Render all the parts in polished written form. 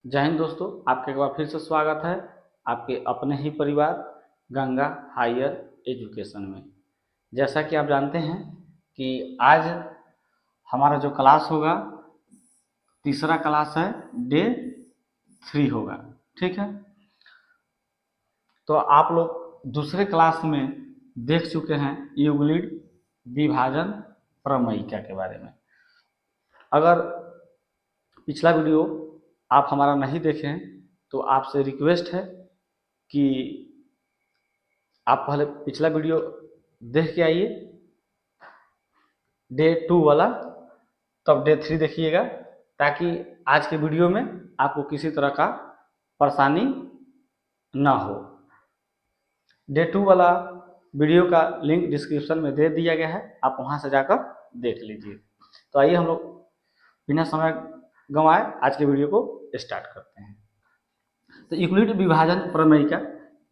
जय हिंद दोस्तों, आपका एक बार फिर से स्वागत है आपके अपने ही परिवार गंगा हायर एजुकेशन में। जैसा कि आप जानते हैं कि आज हमारा जो क्लास होगा, तीसरा क्लास है, डे 3 होगा। ठीक है, तो आप लोग दूसरे क्लास में देख चुके हैं यूक्लिड विभाजन प्रमेयिका के बारे में। अगर पिछला वीडियो आप हमारा नहीं देखे हैं तो आपसे रिक्वेस्ट है कि आप पहले पिछला वीडियो देख के आइए, डे 2 वाला, तब डे 3 देखिएगा, ताकि आज के वीडियो में आपको किसी तरह का परेशानी ना हो। डे 2 वाला वीडियो का लिंक डिस्क्रिप्शन में दे दिया गया है, आप वहां से जाकर देख लीजिए। तो आइए हम लोग बिना समय गंवाए आज के वीडियो को स्टार्ट करते हैं। तो यूक्लिड विभाजन प्रमेयिका,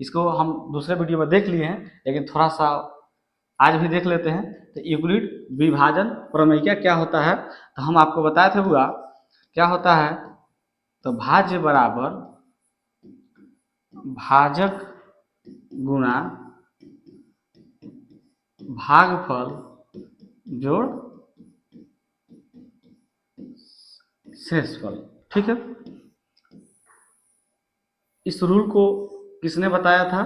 इसको हम दूसरे वीडियो में देख लिए हैं, लेकिन थोड़ा सा आज भी देख लेते हैं। तो यूक्लिड विभाजन प्रमेयिका क्या होता है, तो हम आपको बताए थे हुआ क्या होता है। तो भाज्य बराबर भाजक गुणा भागफल जोड़ शेषफल। ठीक है, इस रूल को किसने बताया था?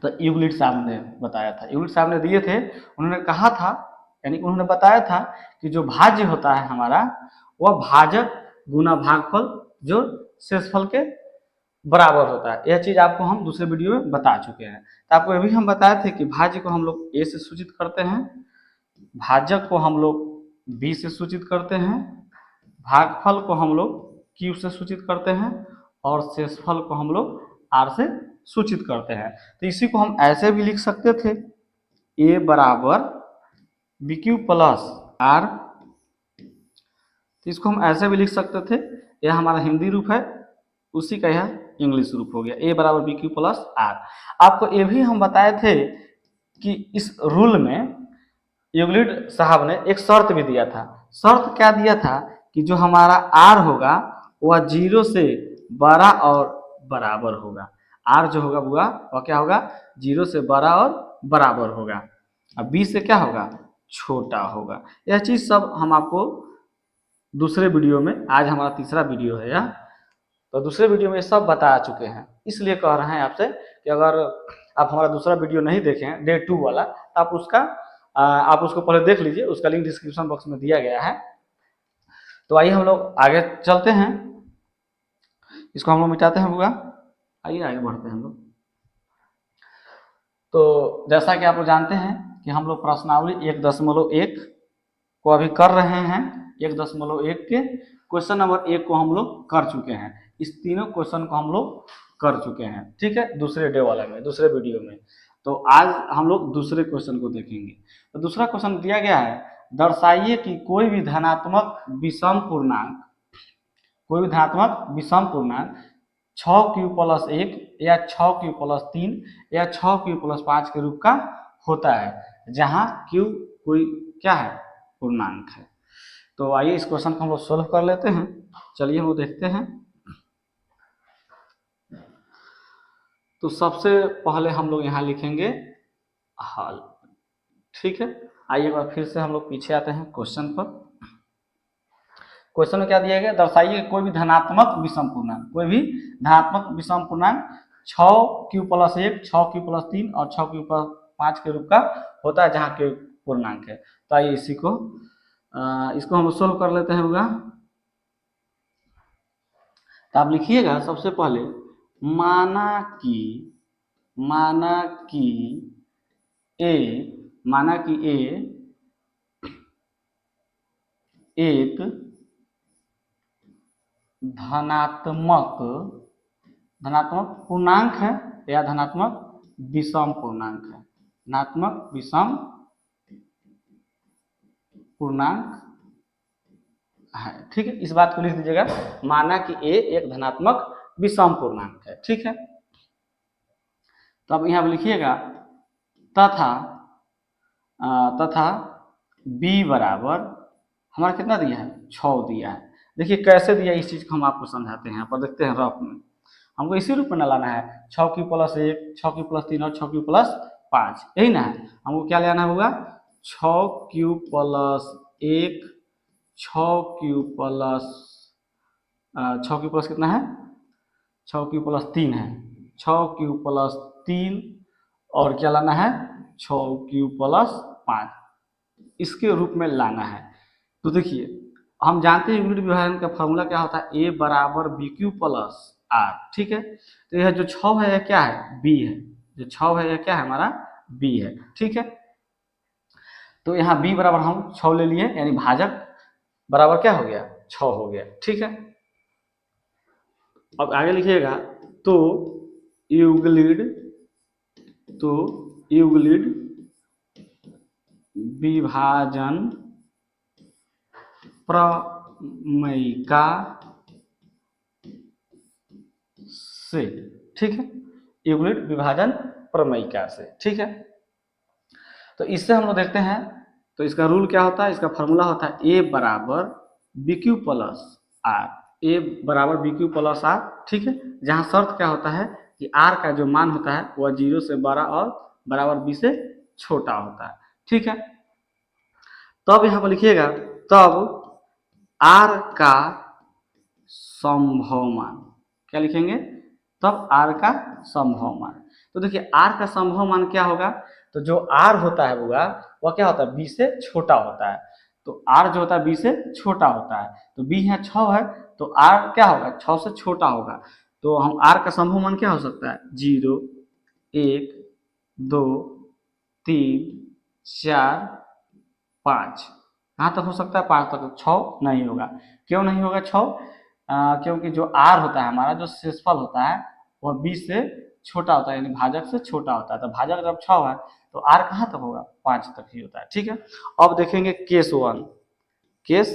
तो यूक्लिड साहब ने बताया था। यूक्लिड साहब ने दिए थे, उन्होंने कहा था, यानी उन्होंने बताया था कि जो भाज्य होता है हमारा, वह भाजक गुना भागफल जो शेषफल के बराबर होता है। यह चीज आपको हम दूसरे वीडियो में बता चुके हैं। तो आपको अभी हम बताए थे कि भाज्य को हम लोग ए से सूचित करते हैं, भाजक को हम लोग बी से सूचित करते हैं, भागफल को हम लोग क्यू से सूचित करते हैं, और शेषफल को हम लोग आर से सूचित करते हैं। तो इसी को हम ऐसे भी लिख सकते थे, ए बराबर बी क्यू प्लस आर। तो इसको हम ऐसे भी लिख सकते थे, यह हमारा हिंदी रूप है, उसी का यह इंग्लिश रूप हो गया, ए बराबर बी क्यू प्लस आर। आपको ये भी हम बताए थे कि इस रूल में यूक्लिड साहब ने एक शर्त भी दिया था। शर्त क्या दिया था कि जो हमारा आर होगा वह 0 से बड़ा और बराबर होगा। आर जो होगा वह क्या होगा? 0 से बड़ा और बराबर होगा। अब बी से क्या होगा? छोटा होगा। यह चीज सब हम आपको दूसरे वीडियो में, आज हमारा तीसरा वीडियो है यह, तो दूसरे वीडियो में सब बता चुके हैं। इसलिए कह रहे हैं आपसे कि अगर आप हमारा दूसरा वीडियो नहीं देखे हैं, डे 2 वाला, तो आप उसको पहले देख लीजिए, उसका लिंक डिस्क्रिप्शन बॉक्स में दिया गया है। तो आइए हम लोग आगे चलते हैं, इसको हम लोग मिटाते हैं बुआ। आइए आगे बढ़ते हैं हम लोग। तो जैसा कि आप लोग जानते हैं कि हम लोग प्रश्नावली 1.1 को अभी कर रहे हैं। 1.1 के क्वेश्चन नंबर 1 को हम लोग कर चुके हैं। इस तीनों क्वेश्चन को हम लोग कर चुके हैं। ठीक है, दूसरे डे वाला में, दूसरे वीडियो में। तो आज हम लोग दूसरे क्वेश्चन को देखेंगे। तो दूसरा क्वेश्चन दिया गया है, दर्शाइए कि कोई भी धनात्मक विषम पूर्णांक 6q+1 या 6q+3 या 6q+5 के रूप का होता है, जहां q कोई क्या है? पूर्णांक है। तो आइए इस क्वेश्चन को हम लोग सोल्व कर लेते हैं। चलिए हम लोग देखते हैं। तो सबसे पहले हम लोग यहाँ लिखेंगे हल। ठीक है, आइए एक बार फिर से हम लोग पीछे आते हैं क्वेश्चन पर। क्वेश्चन में क्या दिया गया? दर्शाइए कोई भी धनात्मक विषम पूर्णांक, कोई भी धनात्मक विषम पूर्णांक 6q+1, 6q+3 और 6q+5 के रूप का होता है, जहाँ के पूर्णांक है। तो आइए इसको हम सोल्व कर लेते हैं होगा। तो आप लिखिएगा सबसे पहले, माना कि ए एक धनात्मक पूर्णांक है या धनात्मक विषम पूर्णांक है। धनात्मक विषम पूर्णांक है। ठीक है, इस बात को लिख दीजिएगा, माना कि ए एक धनात्मक विषम पूर्णांक है। ठीक है, तो अब यहाँ लिखिएगा तथा बी बराबर, हमारा कितना दिया है? 6 दिया है। देखिए कैसे दिया इस चीज़ को हम आपको समझाते हैं। यहाँ पर देखते हैं रफ में, हमको इसी रूप में ना लाना है, 6 6 3 और 6 5, यही ना है। हमको क्या लेना होगा, 6 1, 6 कितना है, 6 3 है, 6 3 और क्या लाना है, 6 5, इसके रूप में लाना है। तो देखिए हम जानते हैं यूनिट विभाजन का फॉर्मूला क्या होता है, ए बराबर बी क्यू प्लस आर, ठीक है। तो यह जो 6 है यह क्या है, बी है, जो 6 है यह क्या है हमारा, बी है, ठीक है। तो यहाँ बी बराबर हम 6 ले लिए, यानी भाजक बराबर क्या हो गया, 6 हो गया, ठीक है। अब आगे लिखिएगा, तो यूक्लिड तो यूक्लिड विभाजन प्रमेयिका से, ठीक है, यूक्लिड विभाजन प्रमेयिका से, ठीक है। तो इससे हम लोग देखते हैं, तो इसका रूल क्या होता है, इसका फॉर्मूला होता है ए बराबर बी क्यू प्लस आर, ए बराबर बी क्यू प्लस आर, ठीक है। जहाँ शर्त क्या होता है कि आर का जो मान होता है वह 0 से बड़ा और बराबर बी से छोटा होता है, ठीक है। तब यहाँ पर लिखिएगा, तब आर का संभव मान, क्या लिखेंगे, तब आर का संभव मान। तो देखिए आर का संभव मान क्या होगा, तो जो आर होता है वह क्या होता है, बी से छोटा होता है। तो आर जो होता है बी से छोटा होता है, तो बी यहाँ 6 है, तो आर क्या होगा, 6 से छोटा होगा। तो हम आर का संभव मान क्या हो सकता है, 0 1 2 3 4 5, कहाँ तक हो सकता है, 5 तक, 6 नहीं होगा। क्यों नहीं होगा 6, क्योंकि जो आर होता है हमारा, जो शेषफल होता है वह 20 से छोटा होता है, यानी भाजक से छोटा होता है। तो भाजक जब 6 है तो आर कहाँ तक होगा, 5 तक ही होता है, ठीक है। अब देखेंगे केस 1, केस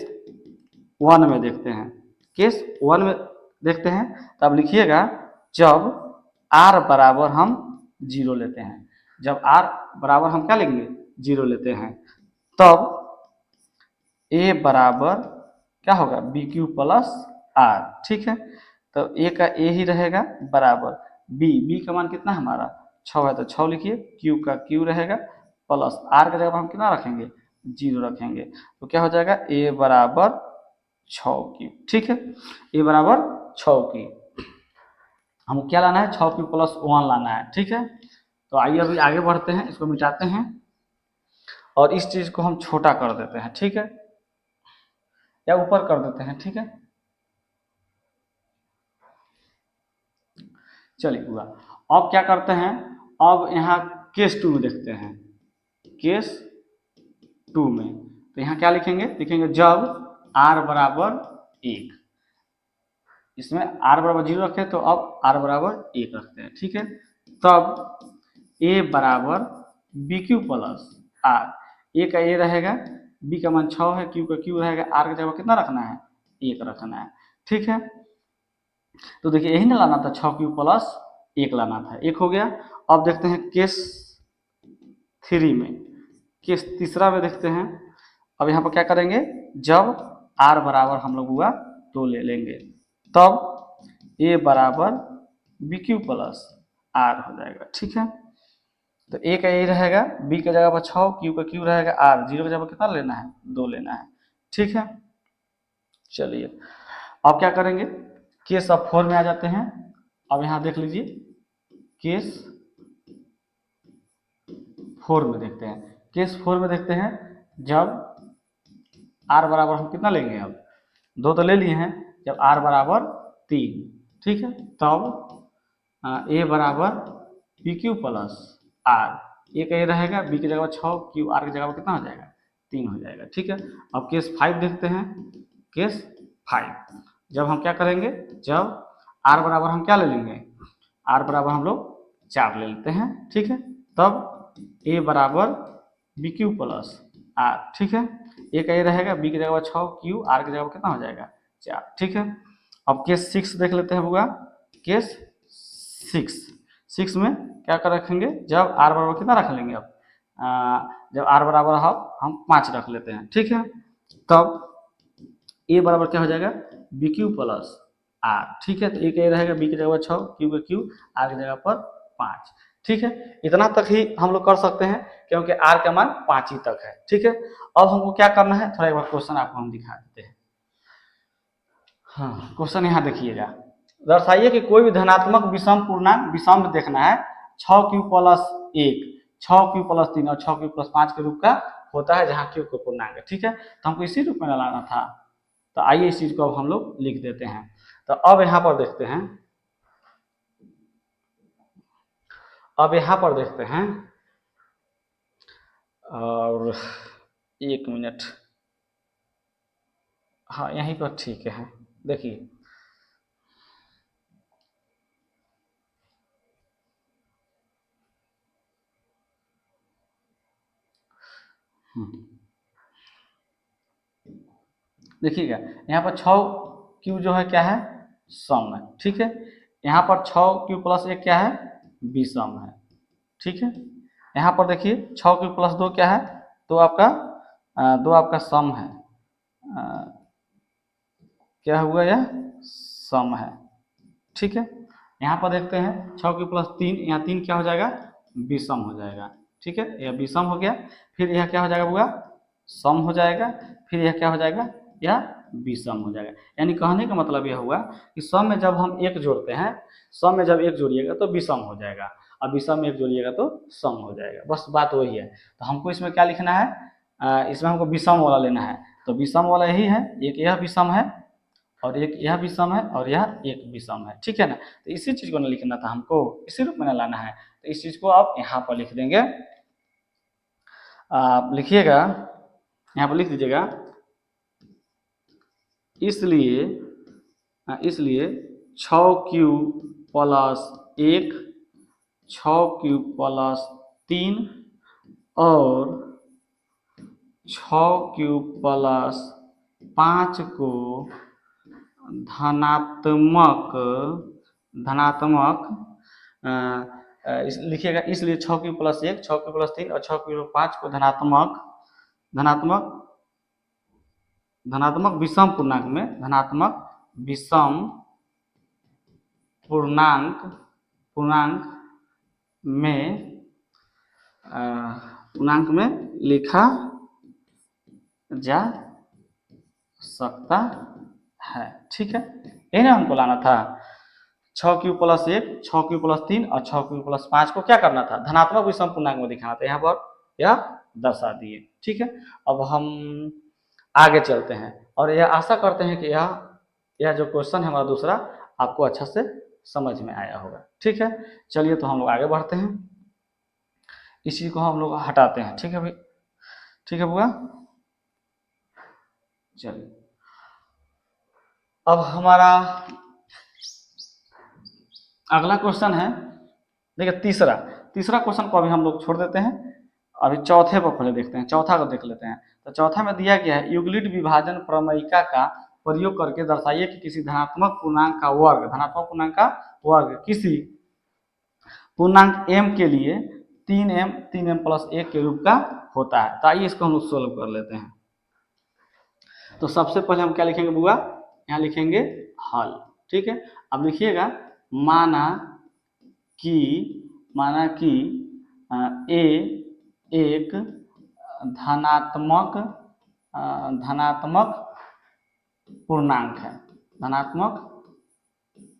1 में देखते हैं, केस 1 में देखते हैं। तब लिखिएगा, जब आर बराबर हम 0 लेते हैं, जब आर बराबर हम क्या लेंगे, 0 लेते हैं, तब ए बराबर क्या होगा, बी क्यू प्लस आर, ठीक है। तो ए का ए ही रहेगा, बराबर बी का मान कितना है हमारा, 6 है, तो 6 लिखिए, क्यू का क्यू रहेगा, प्लस आर का जगह हम कितना रखेंगे, 0 रखेंगे। तो क्या हो जाएगा, ए बराबर 6 क्यू, ठीक है, ए बराबर 6 क्यू। हमको क्या लाना है, 6 क्यू प्लस 1 लाना है, ठीक है। तो आइए अभी आगे बढ़ते हैं, इसको मिटाते हैं और इस चीज को हम छोटा कर देते हैं, ठीक है, या ऊपर कर देते हैं, ठीक है। चलिए हुआ। अब क्या करते हैं, अब यहाँ केस 2 में देखते हैं, केस 2 में तो यहाँ क्या लिखेंगे, लिखेंगे जब r बराबर 1, इसमें r बराबर 0 रखे, तो अब r बराबर 1 रखते हैं, ठीक है। तब a बराबर बी क्यू प्लस आर, ए का ए रहेगा, बी का मान 6 है, क्यू का क्यू रहेगा, आर का जगह कितना रखना है, 1 रखना है, ठीक है। तो देखिए यही ना लाना था, 6 क्यू प्लस 1 लाना था, 1 हो गया। अब देखते हैं केस 3 में, केस तीसरा में देखते हैं। अब यहाँ पर क्या करेंगे, जब r बराबर हम लोग हुआ 2 ले लेंगे, तब a बराबर बी क्यू प्लस आर हो जाएगा, ठीक है। तो a का a रहेगा, b का जगह पर 6, क्यू का क्यू रहेगा, r 0 का जगह पर कितना लेना है, 2 लेना है, ठीक है। चलिए अब क्या करेंगे, केस अब 4 में आ जाते हैं। अब यहाँ देख लीजिए, केस 4 में देखते हैं, केस 4 में देखते हैं, जब r बराबर हम कितना लेंगे, अब 2 तो ले लिए हैं, जब r बराबर 3, ठीक है, तब a बराबर पी क्यू प्लस आर, ए का ए रहेगा, बी की जगह 6, क्यू आर की जगह पर कितना हो जाएगा, 3 हो जाएगा, ठीक है। अब केस 5 देखते हैं, केस 5 जब हम क्या करेंगे, जब r बराबर हम क्या ले लेंगे, r बराबर हम लोग 4 ले लेते हैं, ठीक है। तब a बराबर बी क्यू प्लस आर, ठीक है, ए का ए रहेगा, बी की जगह 6, क्यू आर की जगह पर कितना हो जाएगा, 4, ठीक है। अब केस 6 देख लेते हैं होगा, केस 6 में क्या कर रखेंगे, जब r बराबर कितना रख लेंगे, अब जब r बराबर हम 5 रख लेते हैं, ठीक है। तब a बराबर क्या हो जाएगा, बी क्यू प्लस आर। ठीक है, तो एक ये रहेगा बी की जगह पर 6, क्यू का क्यू, आर की जगह पर 5। ठीक है, इतना तक ही हम लोग कर सकते हैं क्योंकि आर का मान 5 ही तक है। ठीक है, अब हमको क्या करना है, थोड़ा एक बार क्वेश्चन आपको हम दिखा देते हैं। हाँ, क्वेश्चन यहाँ देखिएगा, दर्शाइए कि कोई भी धनात्मक विषम पूर्णांक विषम देखना है 6q+1, 6q+3 और 6q+5 के रूप का होता है जहाँ q को पूर्णांक है। ठीक है, तो हमको इसी रूप में लाना था, तो आइए इस चीज को अब हम लोग लिख देते हैं। तो अब यहाँ पर देखते हैं, और 1 मिनट, हाँ यहीं पर ठीक है, देखिए देखिएगा यहाँ पर 6q जो है क्या है, सम है। ठीक है, यहाँ पर 6q+1 क्या है, विषम है। ठीक है, यहाँ पर देखिए 6q+2 क्या है, तो आपका 2 आपका सम है, क्या हुआ यह सम है। ठीक है, यहाँ पर देखते हैं 6q+3, यहाँ 3 क्या हो जाएगा, विषम हो जाएगा। ठीक है, यह विषम हो गया, फिर यह क्या हो जाएगा बुआ, सम हो जाएगा, फिर यह क्या हो जाएगा, यह विषम हो जाएगा। यानी कहने का मतलब यह हुआ कि सम में जब हम एक जोड़ते हैं, सम में जब एक जोड़िएगा तो विषम हो जाएगा, और विषम में एक जोड़िएगा तो सम हो जाएगा, बस बात वही है। तो हमको इसमें क्या लिखना है, इसमें हमको विषम वाला लेना है, तो विषम वाला यही है, एक यह विषम है और एक यह विषम है और यह एक विषम है। ठीक है ना, तो इसी चीज को ना लिखना था हमको, इसी रूप में ना लाना है, तो इस चीज को आप यहाँ पर लिख देंगे। आप लिखिएगा, यहाँ पर लिख दीजिएगा, इसलिए इसलिए 6q+1, 6q+3 और 6q+5 को धनात्मक धनात्मक लिखिएगा, इसलिए 6q+1, 6q+3 और 6q+5 को धनात्मक धनात्मक धनात्मक विषम पूर्णांक में, धनात्मक विषम पूर्णांक में पूर्णांक में लिखा जा सकता है। ठीक है, यही ना हमको लाना था, 6q+1, 6q+3 और 6q+5 को क्या करना था, धनात्मक विषम पूर्णांक में दिखाना था, यहाँ पर यह दर्शा दिए। ठीक है, अब हम आगे चलते हैं और यह आशा करते हैं कि यह जो क्वेश्चन है हमारा दूसरा आपको अच्छा से समझ में आया होगा। ठीक है, चलिए तो हम लोग आगे बढ़ते हैं, इसी को हम लोग हटाते हैं। ठीक है भाई, ठीक है बुआ, चलिए अब हमारा अगला क्वेश्चन है, देखिए तीसरा क्वेश्चन को अभी हम लोग छोड़ देते हैं, अभी चौथे पर पहले देखते हैं, चौथा को देख लेते हैं। तो चौथा में दिया गया है, यूक्लिड विभाजन प्रमेयिका का प्रयोग करके दर्शाइए कि किसी धनात्मक पूर्णांक का वर्ग किसी पूर्णांक m के लिए 3m 3m+1 के रूप का होता है। तो आइए इसको हम लोग सोल्व कर लेते हैं। तो सबसे पहले हम क्या लिखेंगे बुआ, यहाँ लिखेंगे हल। ठीक है, अब लिखिएगा, माना कि ए एक धनात्मक पूर्णांक है, धनात्मक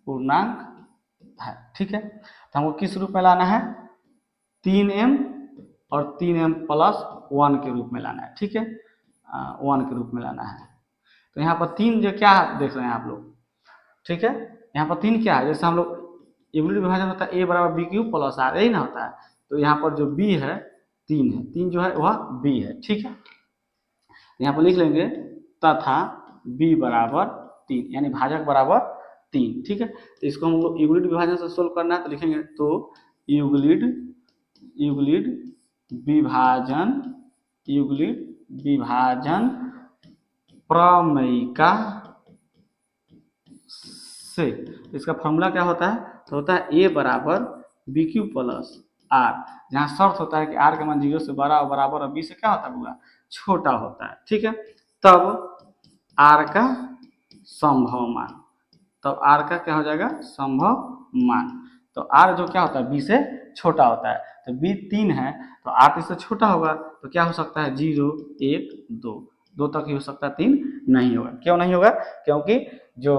पूर्णांक है। ठीक है, तो हमको किस रूप में लाना है, 3m और 3m+1 के रूप में लाना है। ठीक है, 1 के रूप में लाना है। तो यहाँ पर 3 जो क्या देख रहे हैं आप लोग, ठीक है, यहाँ पर 3 क्या है, जैसे हम लोग यूक्लिड विभाजन होता है a=b³ + r, यही ना होता है, तो यहाँ पर जो b है 3 है, 3 जो है वह b है। ठीक है, यहाँ पर लिख लेंगे तथा b बराबर 3, यानी भाजक बराबर 3। ठीक है, तो इसको हम लोग यूक्लिड विभाजन से सोल्व करना है, तो लिखेंगे, तो यूक्लिड विभाजन प्रमेयिका से, इसका फॉर्मूला क्या होता है, तो होता है a बराबर b³+r, जहाँ शर्त होता है कि r का मान 0 से बड़ा और बराबर और b से क्या होता है, छोटा होता है। ठीक है, तब r का संभव मान। तो आर का क्या हो जाएगा, संभव मान। तो आर जो क्या होता है, बी से छोटा होता है। तो बी 3 है तो आर तो इससे छोटा होगा, तो क्या हो सकता है 0 1 2, 2 तक ही हो सकता है, 3 नहीं होगा। क्यों नहीं होगा, क्योंकि जो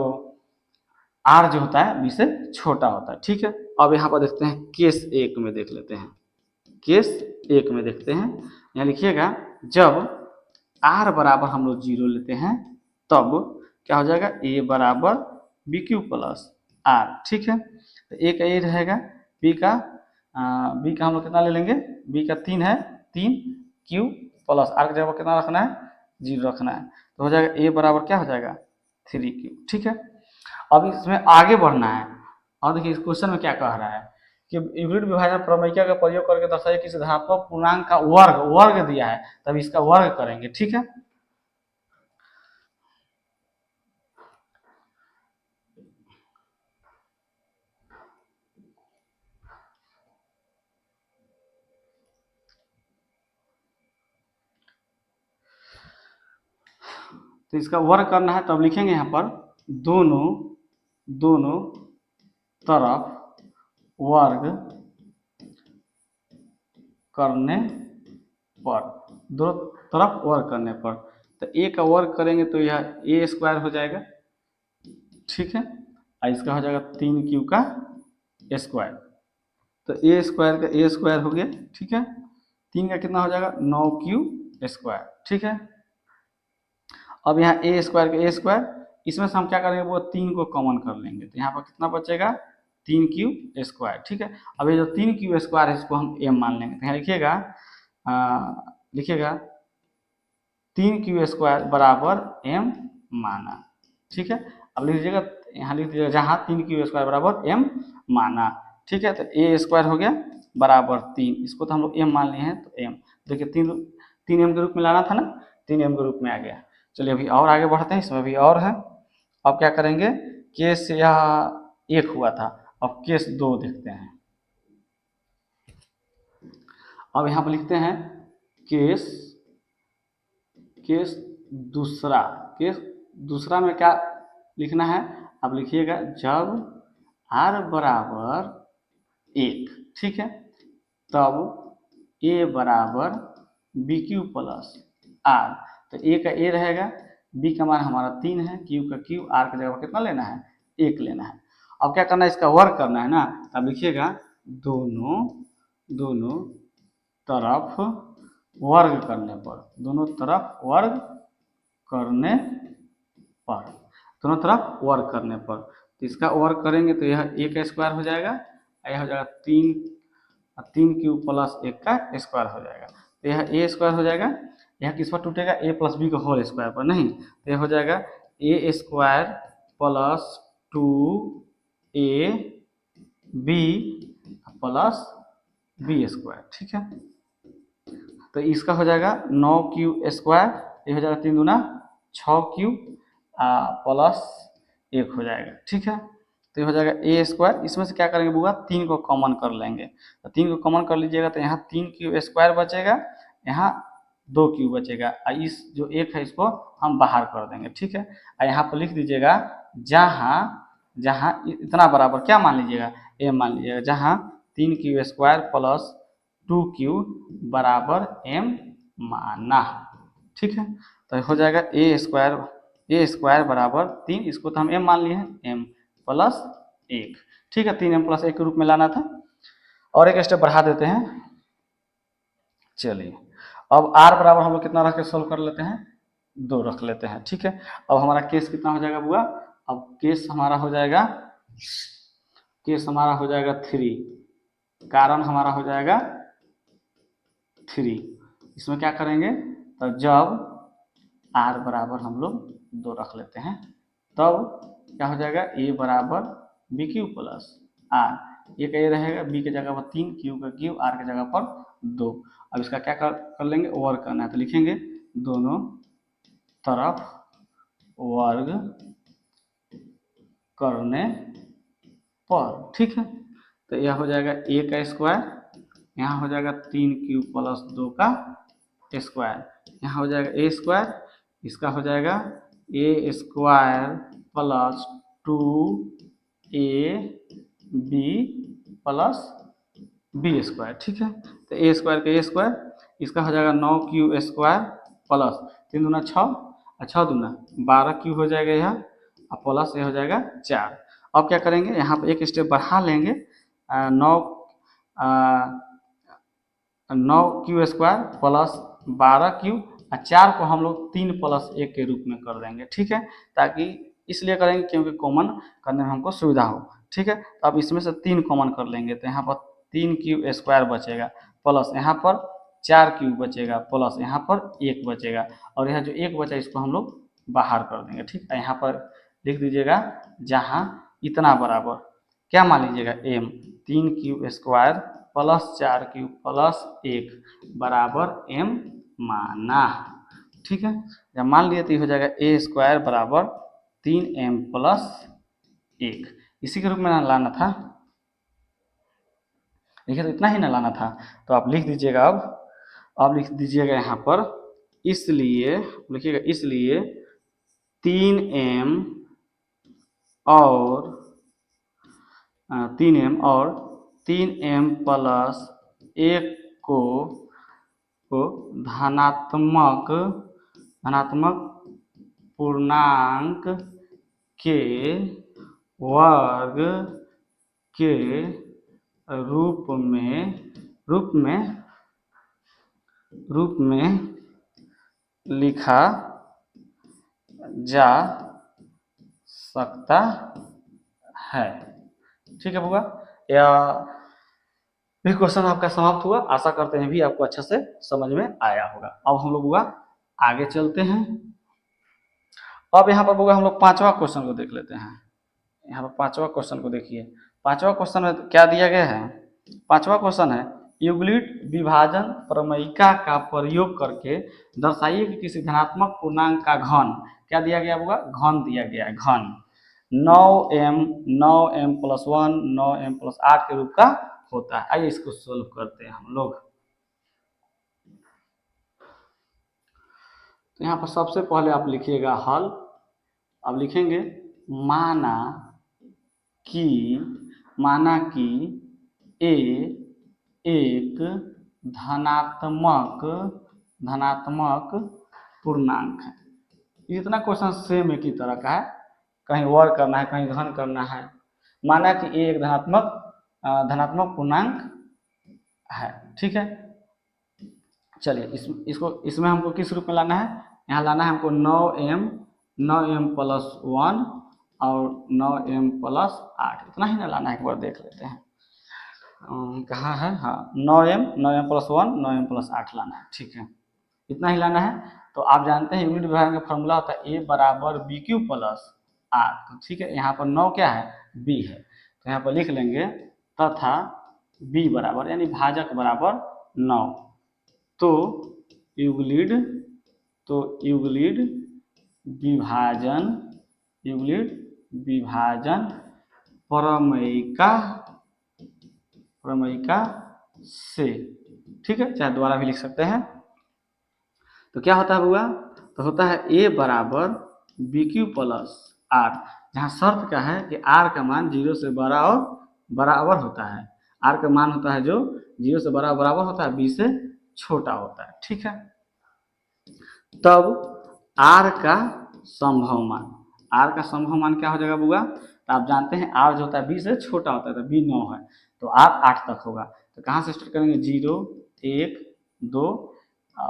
आर जो होता है बी से छोटा होता है। ठीक है, अब यहाँ पर देखते हैं केस 1 में देख लेते हैं। केस 1 में देखते हैं, यहाँ लिखिएगा जब आर बराबर हम लोग 0 लेते हैं तब क्या हो जाएगा, ए बराबर बी क्यू प्लस आर। ठीक है, तो ए का ए रहेगा, बी का बी का हम लोग कितना ले लेंगे, बी का 3 है, 3 क्यू प्लस आर की जगह पर कितना रखना है, 0 रखना है। तो हो जाएगा ए बराबर क्या हो जाएगा, 3 क्यू। ठीक है, अब इसमें आगे बढ़ना है। और देखिए इस क्वेश्चन में क्या कह रहा है कि विपरीत विभाजन प्रमेयिका का प्रयोग करके दर्शाइए किसी धनात्मक पूर्णांक का वर्ग, वर्ग दिया है तब इसका वर्ग करेंगे। ठीक है, तो इसका वर्ग करना है, तब लिखेंगे यहाँ पर दोनों दोनों तरफ वर्ग करने पर, दोनों तरफ वर्ग करने पर, तो ए का वर्ग करेंगे तो यह ए स्क्वायर हो जाएगा। ठीक है, और इसका हो जाएगा 3 क्यू का स्क्वायर, तो ए स्क्वायर का ए स्क्वायर हो गया। ठीक है, 3 का कितना हो जाएगा, 9 क्यू स्क्वायर। ठीक है, अब यहाँ ए स्क्वायर का ए स्क्वायर, इसमें से हम क्या करेंगे, वो 3 को कॉमन कर लेंगे, तो यहाँ पर कितना बचेगा, 3 क्यू स्क्वायर। ठीक है, अब ये जो 3 क्यू स्क्वायर है इसको हम एम मान लेंगे। तो यहाँ लिखिएगा लिखिएगा 3 क्यू स्क्वायर बराबर एम माना। ठीक है, अब लिख दीजिएगा, यहाँ लिख दीजिएगा जहाँ 3 क्यू स्क्वायर बराबर एम माना। ठीक है, तो ए स्क्वायर हो गया बराबर 3, इसको तो हम लोग एम मान लिए हैं, तो एम देखिए 3 एम के रूप में लाना था ना, 3 एम के रूप में आ गया। चलिए अभी और आगे बढ़ते हैं, इसमें भी और है। अब क्या करेंगे, केस यह 1 हुआ था, अब केस 2 देखते हैं। अब यहाँ पर लिखते हैं केस केस दूसरा, केस दूसरा में क्या लिखना है, अब लिखिएगा जब आर बराबर 1, ठीक है, तब ए बराबर बी क्यू प्लस आर। तो ए का ए रहेगा, बी का मान हमारा 3 है, क्यू का क्यू, आर की जगह पर कितना लेना है, 1 लेना है। अब क्या करना है, इसका वर्ग करना है ना, अब लिखिएगा दोनों दोनों तरफ वर्ग करने पर, दोनों तरफ वर्ग करने पर, दोनों तरफ वर्ग करने पर, तो इसका वर्ग करेंगे तो यह ए का स्क्वायर हो जाएगा, यह हो जाएगा 3 क्यू प्लस 1 का स्क्वायर हो जाएगा। तो यह ए स्क्वायर हो जाएगा, यह किस पर टूटेगा, ए प्लस बी का होल स्क्वायर पर, नहीं, तो यह हो जाएगा a square plus 2 a b plus b square. ठीक है, तो इसका हो जाएगा 9 क्यू स्क्वायर, ये हो जाएगा 3 दूना 6 क्यू प्लस 1 हो जाएगा। ठीक है, तो ये हो जाएगा ए स्क्वायर, इसमें से क्या करेंगे बुआ, 3 को कॉमन कर लेंगे, तो 3 को कॉमन कर लीजिएगा, तो यहाँ 3 क्यू स्क्वायर बचेगा, यहाँ 2 क्यू बचेगा, और इस जो 1 है इसको हम बाहर कर देंगे। ठीक है, और यहाँ पर लिख दीजिएगा जहाँ जहाँ इतना बराबर क्या मान लीजिएगा, ए मान लीजिएगा, जहाँ 3 क्यू स्क्वायर प्लस 2 क्यू बराबर एम माना। ठीक है, तो हो जाएगा ए स्क्वायर बराबर 3, इसको तो हम एम मान लिए हैं, एम प्लस 1। ठीक है, 3m प्लस 1 के रूप में लाना था। और एक स्टेप बढ़ा देते हैं, चलिए अब r बराबर हम लोग कितना रख के सोल्व कर लेते हैं, 2 रख लेते हैं। ठीक है, अब हमारा केस कितना हो जाएगा बुआ, अब केस हमारा हो जाएगा 3, कारण हमारा हो जाएगा 3। इसमें क्या करेंगे, तो जब r बराबर हम लोग 2 रख लेते हैं, तब क्या हो जाएगा, ए बराबर बी क्यू प्लस आर, ये का ये रहेगा, बी की जगह पर 3, क्यू का क्यू, आर की जगह पर 2। अब इसका क्या कर लेंगे, वर्ग करना है, तो लिखेंगे दोनों तरफ वर्ग करने पर। ठीक है, तो यह हो जाएगा ए का स्क्वायर, यहाँ हो जाएगा 3 क्यू प्लस 2 का स्क्वायर, यहाँ हो जाएगा ए स्क्वायर, इसका हो जाएगा a square plus 2ab plus b square. ठीक है, तो ए स्क्वायर का ए स्क्वायर, इसका हो जाएगा 9q स्क्वायर प्लस 3 दूना 6 और 6 दूना 12q हो जाएगा यह, और प्लस ये हो जाएगा 4। अब क्या करेंगे, यहाँ पर एक स्टेप बढ़ा लेंगे, 9q स्क्वायर प्लस 12q और 4 को हम लोग 3+1 के रूप में कर देंगे। ठीक है, ताकि इसलिए करेंगे क्योंकि कॉमन करने में हमको सुविधा हो। ठीक है, तो अब इसमें से 3 कॉमन कर लेंगे, तो यहाँ पर 3q स्क्वायर बचेगा प्लस यहाँ पर 4q बचेगा प्लस यहाँ पर 1 बचेगा, और यह जो 1 बचा इसको हम लोग बाहर कर देंगे। ठीक है, यहाँ पर लिख दीजिएगा जहाँ इतना बराबर क्या मान लीजिएगा m, 3q square plus 4q plus 1 बराबर m माना। ठीक है, जब मान लिए तो ये हो जाएगा a स्क्वायर बराबर 3m प्लस 1, इसी के रूप में लाना था। देखिए, तो इतना ही ना लाना था, तो आप लिख दीजिएगा। अब लिख दीजिएगा यहाँ पर, इसलिए लिखिएगा, इसलिए 3m और 3m और 3m प्लस 1 को धनात्मक पूर्णांक के वर्ग के रूप में लिखा जा सकता है। ठीक है बउआ, या ये क्वेश्चन आपका समाप्त हुआ। आशा करते हैं भी आपको अच्छे से समझ में आया होगा। अब हम लोग बुआ आगे चलते हैं। अब यहाँ पर बुआ हम लोग 5वां क्वेश्चन को देख लेते हैं। यहाँ पर 5वां क्वेश्चन को देखिए। 5वां क्वेश्चन में क्या दिया गया है? 5वां क्वेश्चन है, यूक्लिड विभाजन प्रमेयिका का प्रयोग करके दर्शाइए कि किसी धनात्मक पूर्णांक का घन, क्या दिया गया होगा? घन दिया गया है, घन 9m प्लस 1 9m प्लस 8 के रूप का होता है। आइए इसको सोल्व करते हैं हम लोग। तो यहाँ पर सबसे पहले आप लिखिएगा हल। अब लिखेंगे माना कि ए एक धनात्मक पूर्णांक है। इतना क्वेश्चन सेम एक ही तरह का है, कहीं वर्ग करना है कहीं घन करना है। माना कि ए एक धनात्मक पूर्णांक है। ठीक है, चलिए इसमें हमको किस रूप में लाना है? यहाँ लाना है हमको 9m प्लस 1 और 9m प्लस 8, इतना ही ना लाना है। एक बार देख लेते हैं कहाँ है। हाँ, 9m प्लस 1 9m प्लस 8 लाना है। ठीक है, इतना ही लाना है। तो आप जानते हैं यूनिट विभाजन का फॉर्मूला होता है a बराबर bq प्लस r। ठीक है, यहाँ पर 9 क्या है? b है, तो यहाँ पर लिख लेंगे तथा b बराबर यानी भाजक बराबर 9। तो यूक्लिड विभाजन प्रमेयिका से, ठीक है, चाहे दोबारा भी लिख सकते हैं। तो क्या होता है बुआ? तो होता है a बराबर bq प्लस r, जहाँ शर्त क्या है कि r का मान 0 से बड़ा और बराबर होता है। r का मान होता है जो 0 से बराबर होता है, b से छोटा होता है। ठीक है, तब r का संभव मान क्या हो जाएगा बुआ? तो आप जानते हैं r जो होता है b से छोटा होता है, तो b 9 है, तो r 8 तक होगा। तो कहाँ से स्टार्ट करेंगे? 0 1 2,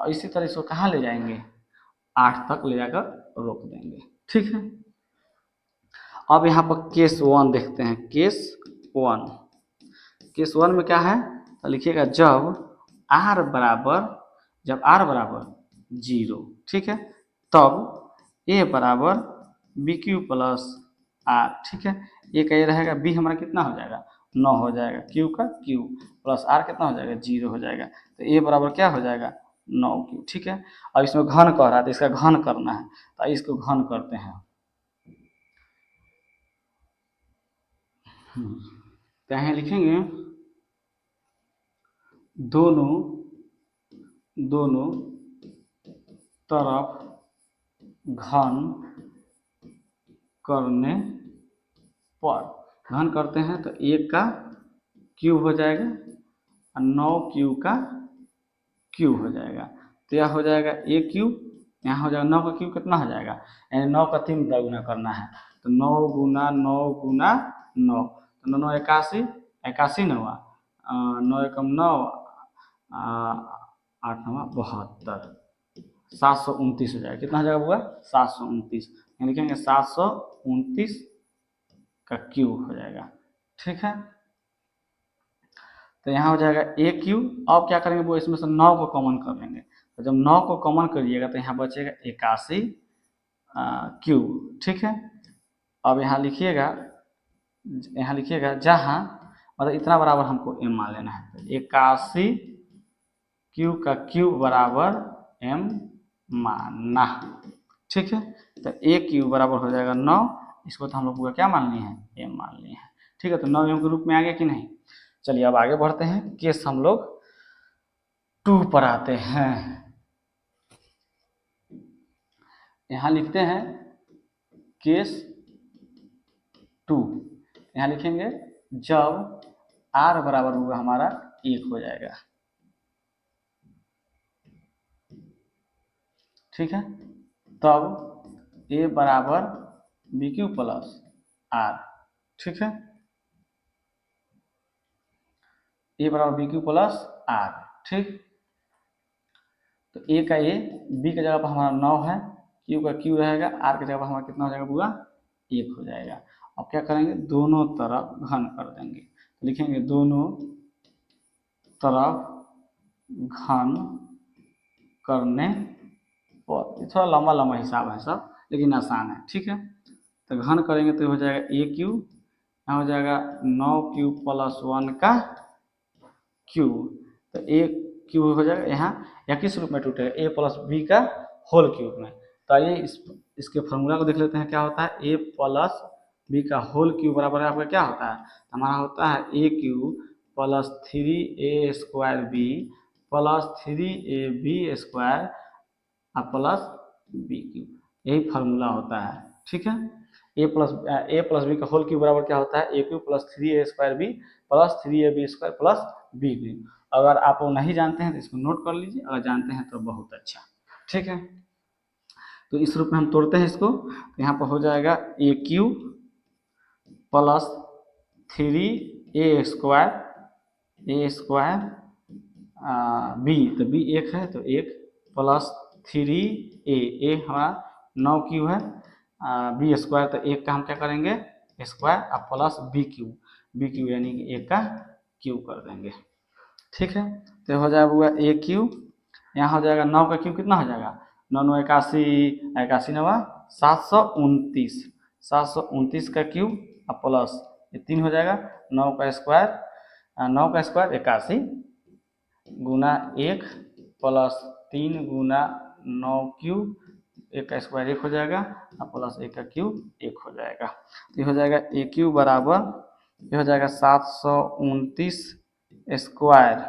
इसी तरह इसको कहाँ ले जाएंगे? 8 तक ले जाकर रोक देंगे। ठीक है, अब यहाँ पर केस 1 देखते हैं। केस 1 में क्या है? तो लिखिएगा जब r बराबर 0, ठीक है, तब a बराबर bq प्लस r। ठीक है, ये का ये रहेगा, b हमारा कितना हो जाएगा? 9 हो जाएगा, q का q प्लस r कितना हो जाएगा? 0 हो जाएगा। तो a बराबर क्या हो जाएगा? 9q। ठीक है, और इसमें घन कह रहा है तो इसका घन करना है, तो इसको घन करते हैं। तो यहाँ लिखेंगे दोनों तरफ घन करने पर घन करते हैं तो 1 का क्यूब हो जाएगा और 9 क्यूब का क्यूब हो जाएगा। तो यह हो जाएगा ए क्यूब, यहाँ हो जाएगा 9 का क्यूब कितना हो जाएगा, यानी 9 का 3 गुना करना है तो 9 गुना 9 गुना 9, तो 9 9 81, 81 न हुआ, 9 एकम 9, 8 9 72, 729 हो जाएगा। कितना हो जाएगा बुआ, 729, यानी लिखेंगे 729 का क्यूब हो जाएगा। ठीक है, तो यहाँ हो जाएगा ए क्यूब। अब क्या करेंगे वो, इसमें से 9 को कॉमन कर लेंगे, तो जब 9 को कॉमन करिएगा तो यहाँ बचेगा 81 क्यूब। ठीक है, अब यहाँ लिखिएगा जहाँ मतलब इतना बराबर हमको m मान लेना है, तो 81 क्यूब का क्यूब बराबर m मानना। ठीक है, तो a क्यूब बराबर हो जाएगा 9, इसको तो हम लोग को क्या मान लिए हैं, m मान लिए हैं। ठीक है, तो 9 m के रूप में आ गया कि नहीं। चलिए अब आगे बढ़ते हैं, केस हम लोग 2 पर आते हैं। यहाँ लिखते हैं केस 2, यहाँ लिखेंगे जब r बराबर होगा हमारा 1 हो जाएगा। ठीक है, तब a बराबर बी क्यू प्लस r। ठीक है, a बराबर बी क्यू प्लस r। ठीक, तो a का a, b की जगह पर हमारा 9 है, q का q रहेगा, r की जगह पर हमारा कितना हो जाएगा बुआ, 1 हो जाएगा। अब क्या करेंगे, दोनों तरफ घन कर देंगे, तो लिखेंगे दोनों तरफ घन करने पर। थोड़ा लंबा लंबा हिसाब है सब, लेकिन आसान है। ठीक है, तो घन करेंगे तो हो जाएगा ए क्यूब, यहाँ हो जाएगा 9 क्यूब प्लस 1 का क्यूब, तो ए क्यूब हो जाएगा, यहाँ या किस रूप में टूटेगा, ए प्लस बी का होल क्यूब में। तो आइए इसके फॉर्मूला को देख लेते हैं क्या होता है। ए प्लस बी का होल क्यूब बराबर आपका क्या होता है, हमारा होता है a cube plus 3a square b plus 3ab square plus B cube, यही फार्मूला होता है। ठीक है, ए प्लस बी का होल क्यूब बराबर क्या होता है, a cube plus 3a square b plus 3ab square plus B cube. अगर आप वो नहीं जानते हैं तो इसको नोट कर लीजिए, अगर जानते हैं तो बहुत अच्छा। ठीक है, तो इस रूप में हम तोड़ते हैं इसको, तो यहाँ पर हो जाएगा a cube plus 3a square b, तो बी 1 है तो 1 प्लस 3a हमारा 9 क्यू है, बी स्क्वायर तो 1 का हम क्या करेंगे स्क्वायर और प्लस बी क्यू यानी कि 1 का क्यूब कर देंगे। ठीक है, तो हो जाएगा ए क्यूब, यहाँ हो जाएगा 9 का क्यूब कितना हो जाएगा, 9 9 81, 81 9 729, 729 का क्यूब और प्लस ये 3 हो जाएगा, 9 का स्क्वायर 81 गुना 1 प्लस 3 गुना 9 क्यूब, 1 का स्क्वायर 1 हो जाएगा और प्लस 1 का क्यूब 1 हो जाएगा। तो ये हो जाएगा ए क्यूब बराबर, ये हो जाएगा 729 स्क्वायर,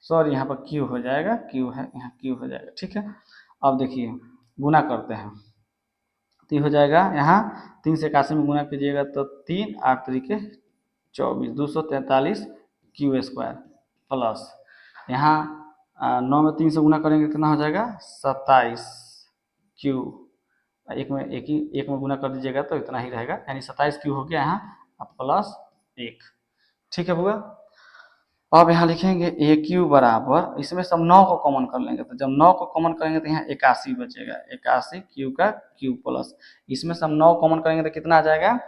सॉरी यहाँ पर क्यू हो जाएगा, क्यू है यहाँ क्यू हो जाएगा। ठीक है, अब देखिए गुना करते हैं, तो ये हो जाएगा यहाँ 3 से 81 में गुना कीजिएगा तो 3 8 तरीके 24, 243 क्यू स्क्वायर प्लस यहाँ 9 में 3 से गुना करेंगे कितना हो जाएगा 27 क्यू, एक में गुना कर दीजिएगा तो इतना ही रहेगा, यानी 27 क्यू हो गया यहाँ प्लस 1। ठीक है बुआ, अब यहाँ लिखेंगे ए क्यू बराबर, इसमें सब 9 को कॉमन कर लेंगे, तो जब 9 को कॉमन करेंगे तो यहाँ 81 बचेगा, 81 क्यू का क्यू प्लस इसमें सब 9 कॉमन करेंगे तो कितना आ जाएगा,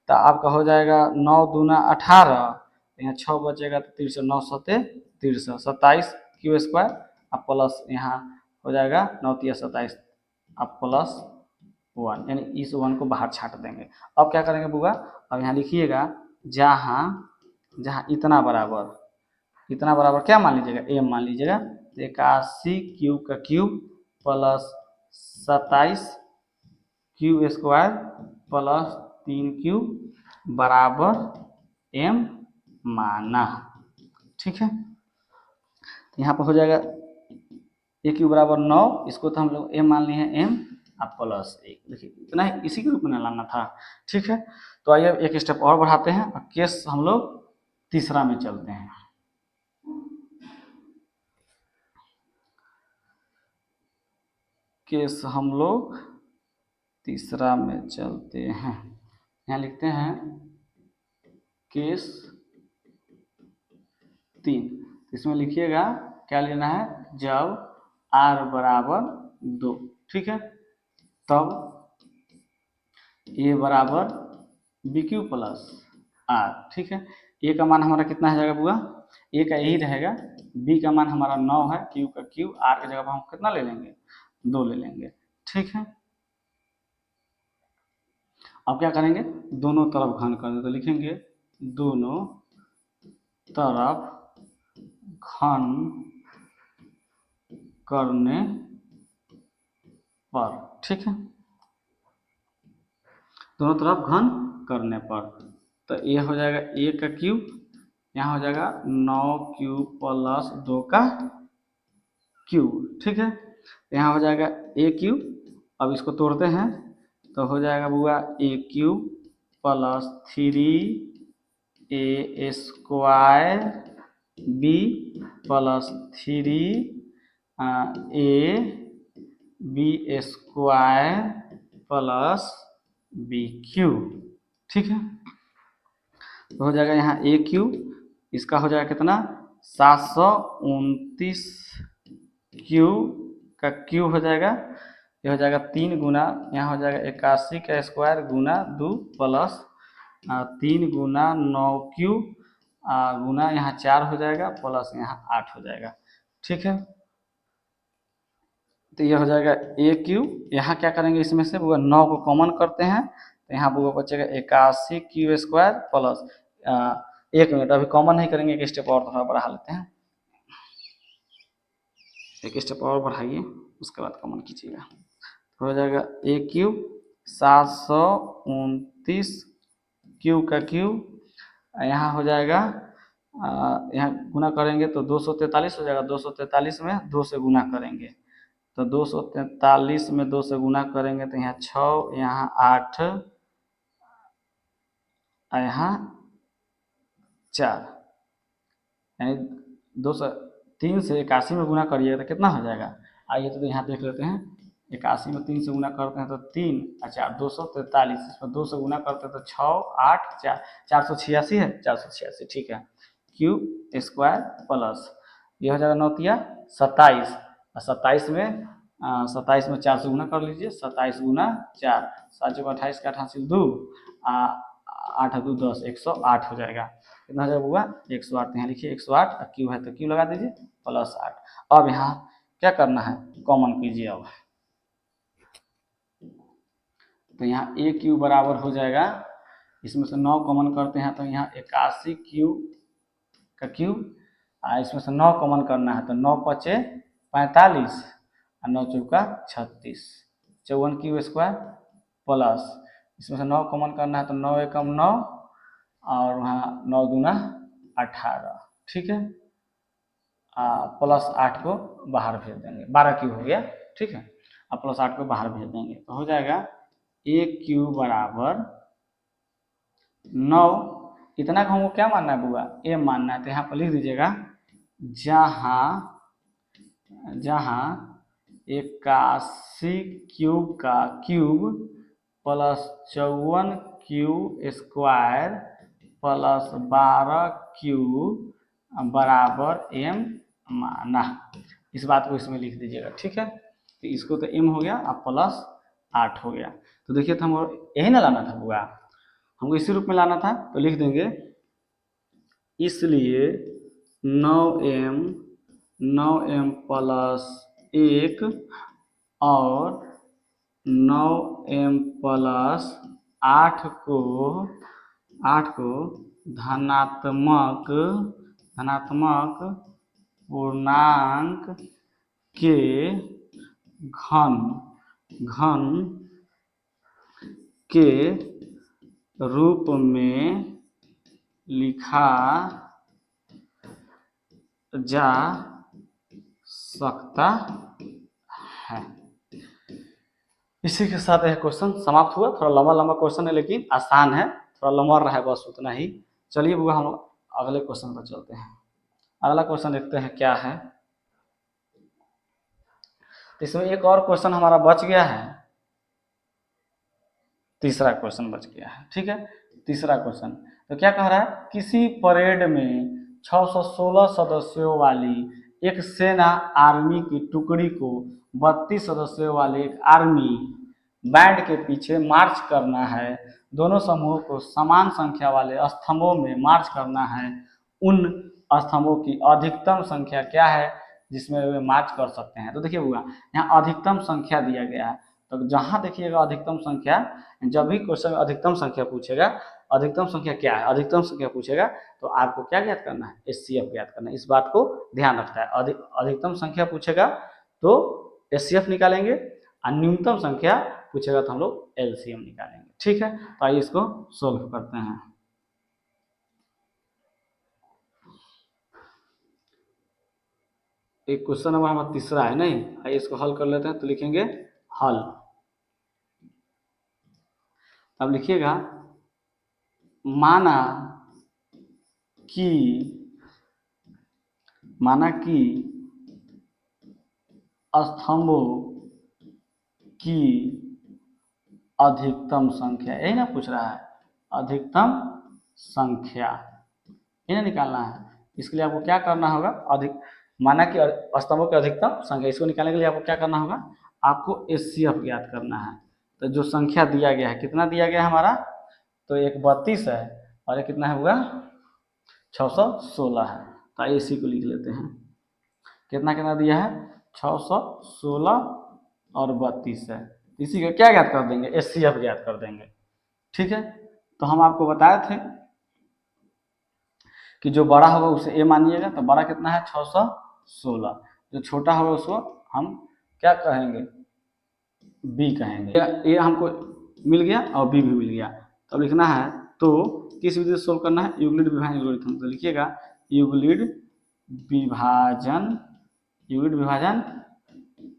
तो आपका हो जाएगा 9 दूना 18, यहाँ 6 बचेगा तो 3 9 सते 3 27 क्यू स्क्वायर अब प्लस यहाँ हो जाएगा 9 3 27 अब प्लस 1, यानी इस 1 को बाहर छाट देंगे। अब क्या करेंगे बुआ, अब यहाँ लिखिएगा जहाँ जहाँ इतना बराबर क्या मान लीजिएगा, एम मान लीजिएगा, 81 क्यूब का cube plus 27 Q square plus 3 cube बराबर एम माना। ठीक है, यहाँ पर हो जाएगा ए क्यू बराबर 9, इसको तो हम लोग एम मान लिए हैं एम, अब +1, देखिए इतना ही इसी के रूप में लाना था। ठीक है, तो आइए एक स्टेप और बढ़ाते हैं और केस हम लोग तीसरा में चलते हैं। केस हम लोग तीसरा में चलते हैं। यहाँ लिखते हैं केस 3। इसमें लिखिएगा क्या लेना है, जब r बराबर 2। ठीक है, तब a बराबर बी क्यू प्लस आर। ठीक है, a का मान हमारा कितना हो जाएगा बुआ, a का यही रहेगा, b का मान हमारा 9 है, q का q, r की जगह पर हम कितना ले लेंगे, 2 ले लेंगे। ठीक है, अब क्या करेंगे, दोनों तरफ घन कर दें, तो लिखेंगे दोनों तरफ घन करने पर। ठीक है, दोनों तरफ घन करने पर, तो ये हो जाएगा a का क्यूब, यहाँ हो जाएगा 9q प्लस 2 का क्यूब। ठीक है, यहाँ हो जाएगा a क्यूब, अब इसको तोड़ते हैं तो हो जाएगा बुआ a cube plus 3a square b plus 3a b square plus B cube. ठीक है, तो हो जाएगा यहाँ a क्यूब, इसका हो जाएगा कितना 729 क्यूब का क्यूब हो जाएगा, ये हो जाएगा 3 गुना, यहाँ हो जाएगा 81 का स्क्वायर गुना 2 प्लस 3 गुना 9 क्यूब गुना यहाँ 4 हो जाएगा प्लस यहाँ 8 हो जाएगा। ठीक है, तो ये हो जाएगा a क्यूब, यहाँ क्या करेंगे इसमें से वो 9 को कॉमन करते हैं, तो यहाँ वो बचेगा 81 क्यू स्क्वायर प्लस 1 मिनट अभी कॉमन नहीं करेंगे, एक स्टेप और थोड़ा बढ़ा लेते हैं, एक स्टेप और बढ़ाइए उसके बाद कॉमन कीजिएगा, हो जाएगा a क्यूब 729 क्यूब का क्यूब, यहाँ हो जाएगा यहाँ गुना करेंगे तो 243 हो जाएगा, 243 में 2 से गुना करेंगे तो 243 में 2 से गुना करेंगे तो यहाँ 6, यहाँ 8, यहाँ 4, यानी 3 से 81 में गुना करिएगा तो कितना हो जाएगा, आइए तो यहाँ देख लेते हैं, 81 में 3 से गुना करते हैं तो 3 अच्छा 243, इसमें 2 से गुना करते हैं तो 6, 8, 4, 486 है, 486। ठीक है, क्यूब स्क्वायर प्लस ये हो जाएगा 9 तिया 27, और 27 में 27 में 4 से गुना कर लीजिए, 27 गुना 4, 7 चौका 28 का 88 2 8 2 10, 108 हो जाएगा। कितना हो जाएगा हुआ 108, यहाँ लिखिए 108, क्यू है तो क्यू लगा दीजिए प्लस 8। अब यहाँ क्या करना है, कॉमन कीजिए अब, तो यहाँ ए क्यू बराबर हो जाएगा, इसमें से 9 कॉमन करते हैं तो यहाँ 81 क्यू का क्यूब, इसमें से 9 कॉमन करना है तो 9 पचे 45 और 9 चौका 36, 54 क्यू स्क्वायर प्लस इसमें से 9 कॉमन करना है तो 9 एकम 9 और वहाँ 9 दूना 18। ठीक है, प्लस 8 को बाहर भेज देंगे, 12 क्यू हो गया। ठीक है, अब प्लस 8 को बाहर भेज देंगे तो हो जाएगा ए क्यू बराबर 9, इतना को हमको क्या मानना है बुआ, ए मानना है, तो यहाँ पर लिख दीजिएगा जहाँ 81 क्यूब का cube plus 54 Q square plus 12 Q बराबर एम माना, इस बात को इसमें लिख दीजिएगा। ठीक है, तो इसको तो एम हो गया, अब प्लस 8 हो गया, तो देखिए तो हमको यही ना लाना था बुआ, हमको इसी रूप में लाना था, तो लिख देंगे इसलिए 9m प्लस 1 और 9m प्लस 8 को धनात्मक पूर्णांक के घन के रूप में लिखा जा सकता है। इसी के साथ यह क्वेश्चन समाप्त हुआ। थोड़ा लंबा लंबा क्वेश्चन है लेकिन आसान है, थोड़ा लंबा रहा है बस उतना ही। चलिए बुआ हम अगले क्वेश्चन पर चलते हैं। अगला क्वेश्चन देखते हैं क्या है। तो इसमें एक और क्वेश्चन हमारा बच गया है, तीसरा क्वेश्चन बच गया है। ठीक है, तीसरा क्वेश्चन तो क्या कह रहा है, किसी परेड में 616 सदस्यों वाली एक सेना आर्मी की टुकड़ी को 32 सदस्यों वाले एक आर्मी बैंड के पीछे मार्च करना है। दोनों समूहों को समान संख्या वाले स्तंभों में मार्च करना है। उन स्तंभों की अधिकतम संख्या क्या है जिसमें वे मार्च कर सकते हैं। तो देखिए बुआ, यहाँ अधिकतम संख्या दिया गया है, तो जहाँ देखिएगा अधिकतम संख्या, जब भी क्वेश्चन में अधिकतम संख्या पूछेगा, अधिकतम संख्या क्या है, अधिकतम संख्या पूछेगा तो आपको क्या ज्ञात करना है, एचसीएफ ज्ञात करना है। इस बात को ध्यान रखता है। अधिकतम संख्या पूछेगा तो एचसीएफ निकालेंगे, और न्यूनतम संख्या पूछेगा तो हम लोग एलसीएम निकालेंगे। ठीक है, तो आइए इसको सोल्व करते हैं। एक क्वेश्चन हमारा तीसरा है नहीं, आइए इसको हल कर लेते हैं। तो लिखेंगे हल। अब लिखिएगा, माना कि स्तंभों की अधिकतम संख्या, यही ना पूछ रहा है, अधिकतम संख्या ये ना निकालना है। इसके लिए आपको क्या करना होगा, माना कि स्तंभों की अधिकतम संख्या, इसको निकालने के लिए आपको क्या करना होगा, आपको एचसीएफ ज्ञात करना है। तो जो संख्या दिया गया है, कितना दिया गया है हमारा, तो एक 32 है और एक कितना है होगा 616 है। तो आइए इसी को लिख लेते हैं। कितना कितना दिया है, 616 और 32 है। इसी का क्या ज्ञात कर देंगे, एचसीएफ ज्ञात कर देंगे। ठीक है, तो हम आपको बताए थे कि जो बड़ा होगा उसे ए मानिएगा। तो बड़ा कितना है 616, जो छोटा होगा उसको हम क्या कहेंगे, बी कहेंगे। ए हमको मिल गया और बी भी मिल गया। तो लिखना है, तो किस विधि से सोल्व करना है, यूक्लिड विभाजन एल्गोरिथम। तो लिखिएगा यूक्लिड विभाजन, यूक्लिड विभाजन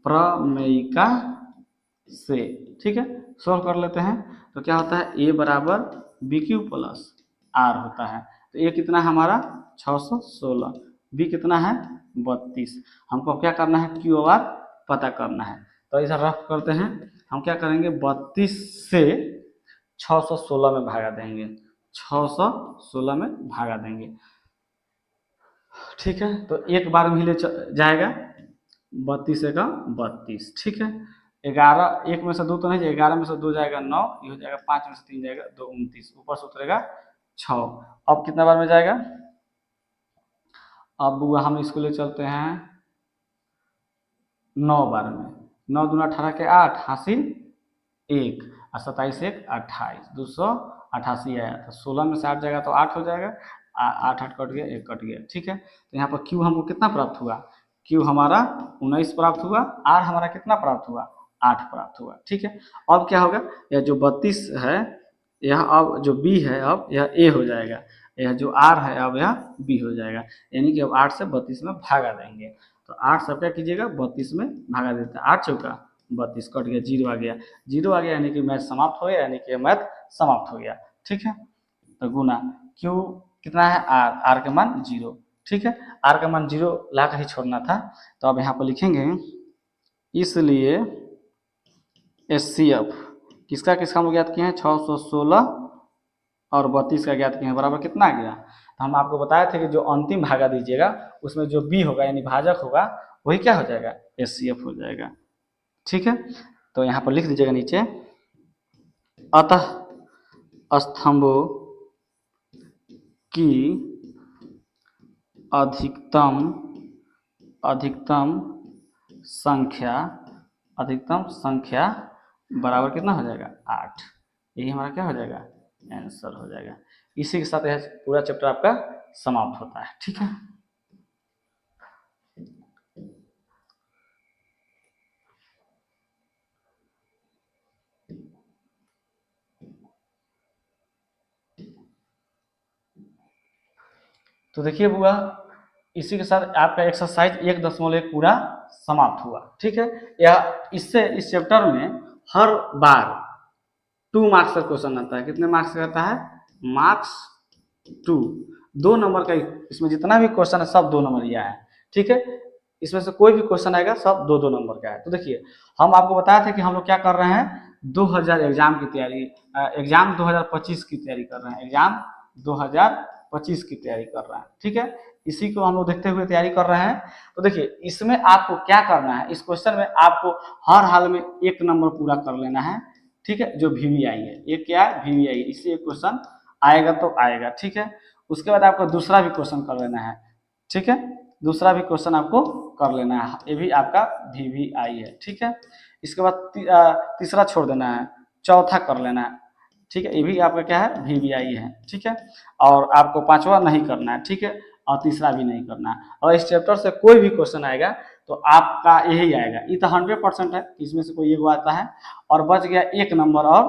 प्रमेयिका से। ठीक है, सोल्व कर लेते हैं। तो क्या होता है, ए बराबर बी क्यू प्लस आर होता है। तो ए कितना है हमारा 616, बी कितना है 32। हमको क्या करना है, क्यू और आर पता करना है। तो ऐसा रफ करते हैं, हम क्या करेंगे, 32 से 616 में भागा देंगे, 616 में भागा देंगे। ठीक है, तो एक बार में ही ले जाएगा, 32 का 32। ठीक है, 11 एक में से 2 तो नहीं, 11 में से 2 जाएगा 9, ये हो जाएगा 5 में से 3 जाएगा 2, 29, ऊपर से उतरेगा 6। अब कितना बार में जाएगा, अब हम इसको ले चलते हैं 9 बार में। 9 दूना 18 के 8, हासिल 1 और 27 1 28, 288 आया। तो 16 में से 8 जाएगा तो 8 हो जाएगा, 8 8 कट गया, 1 कट गया। ठीक है, तो यहाँ पर क्यू हमको कितना प्राप्त हुआ, क्यू हमारा 19 प्राप्त हुआ, आर हमारा कितना प्राप्त हुआ, 8 प्राप्त हुआ। ठीक है, अब क्या होगा, यह जो 32 है, यह अब जो बी है, अब यह ए हो जाएगा, यह जो आर है अब यह बी हो जाएगा। यानी कि अब 8 से 32 में भागा देंगे। तो 8 सब क्या कीजिएगा, 32 में भागा देते हैं। 8 चौका 32, कट गया, 0 आ गया, 0 आ गया, यानी कि मैथ समाप्त हो गया, यानी कि मैथ समाप्त हो गया। ठीक है, तो गुना क्यू कितना है, आर, आर का मान 0। ठीक है, आर का मान 0 ला कर ही छोड़ना था। तो अब यहाँ पर लिखेंगे, इसलिए एचसीएफ किसका किसका हम लोग ज्ञात किए हैं, 616 और 32 का ज्ञात किए हैं, बराबर कितना आ गया। तो हम आपको बताए थे कि जो अंतिम भागा दीजिएगा उसमें जो बी होगा यानी भाजक होगा वही क्या हो जाएगा, एचसीएफ हो जाएगा। ठीक है, तो यहाँ पर लिख दीजिएगा नीचे, अतः स्तंभों की अधिकतम संख्या बराबर कितना हो जाएगा, 8। यही हमारा क्या हो जाएगा, आंसर हो जाएगा। इसी के साथ यह पूरा चैप्टर आपका समाप्त होता है। ठीक है, तो देखिए बुआ, इसी के साथ आपका एक्सरसाइज 1.1 पूरा समाप्त हुआ। ठीक है, यह इससे इस चैप्टर में हर बार 2 मार्क्स का क्वेश्चन आता है। कितने मार्क्स का आता है? मार्क्स 2। 2 नंबर का इसमें जितना भी क्वेश्चन है सब 2 नंबर या है। ठीक है, इसमें से कोई भी क्वेश्चन आएगा सब 2-2 नंबर का है। तो देखिए हम आपको बताया था कि हम लोग क्या कर रहे हैं, 2000 एग्जाम की तैयारी, एग्जाम 2025 की तैयारी कर रहे हैं, एग्जाम 2025 की तैयारी कर रहे हैं। ठीक है, इसी को हम लोग देखते हुए तैयारी कर रहे हैं। तो देखिए इसमें आपको क्या करना है, इस क्वेश्चन में आपको हर हाल में 1 नंबर पूरा कर लेना है। ठीक है, जो VVI है, ये क्या है? VVI, इससे एक क्वेश्चन आएगा तो आएगा। ठीक है, उसके बाद आपको दूसरा भी क्वेश्चन कर लेना है। ठीक है, दूसरा भी क्वेश्चन आपको कर लेना है, ये भी आपका VVI है। ठीक है, इसके बाद तीसरा छोड़ देना है, चौथा कर लेना है। ठीक है, ये भी आपका क्या है? VVI है। ठीक है, और आपको पांचवा नहीं करना है। ठीक है, और तीसरा भी नहीं करना है। और इस चैप्टर से कोई भी क्वेश्चन आएगा तो आपका यही आएगा। ये तो 100% है, इसमें से कोई एक आता है और बच गया 1 नंबर और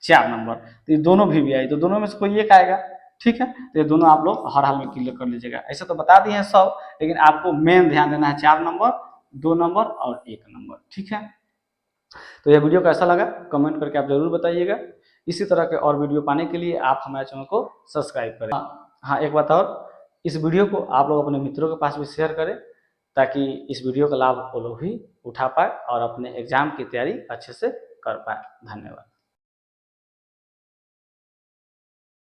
4 नंबर, तो ये दोनों VVI, तो दोनों में से कोई एक आएगा। ठीक है, तो ये दोनों आप लोग हर हाल में क्लियर कर लीजिएगा। ऐसे तो बता दिए हैं सब, लेकिन आपको मेन ध्यान देना है 4 नंबर, 2 नंबर और 1 नंबर। ठीक है, तो यह वीडियो कैसा लगा कमेंट करके आप जरूर बताइएगा। इसी तरह के और वीडियो पाने के लिए आप हमारे चैनल को सब्सक्राइब करें। हाँ, एक बात और, इस वीडियो को आप लोग अपने मित्रों के पास भी शेयर करें, ताकि इस वीडियो का लाभ वो लोग भी उठा पाए और अपने एग्जाम की तैयारी अच्छे से कर पाए। धन्यवाद।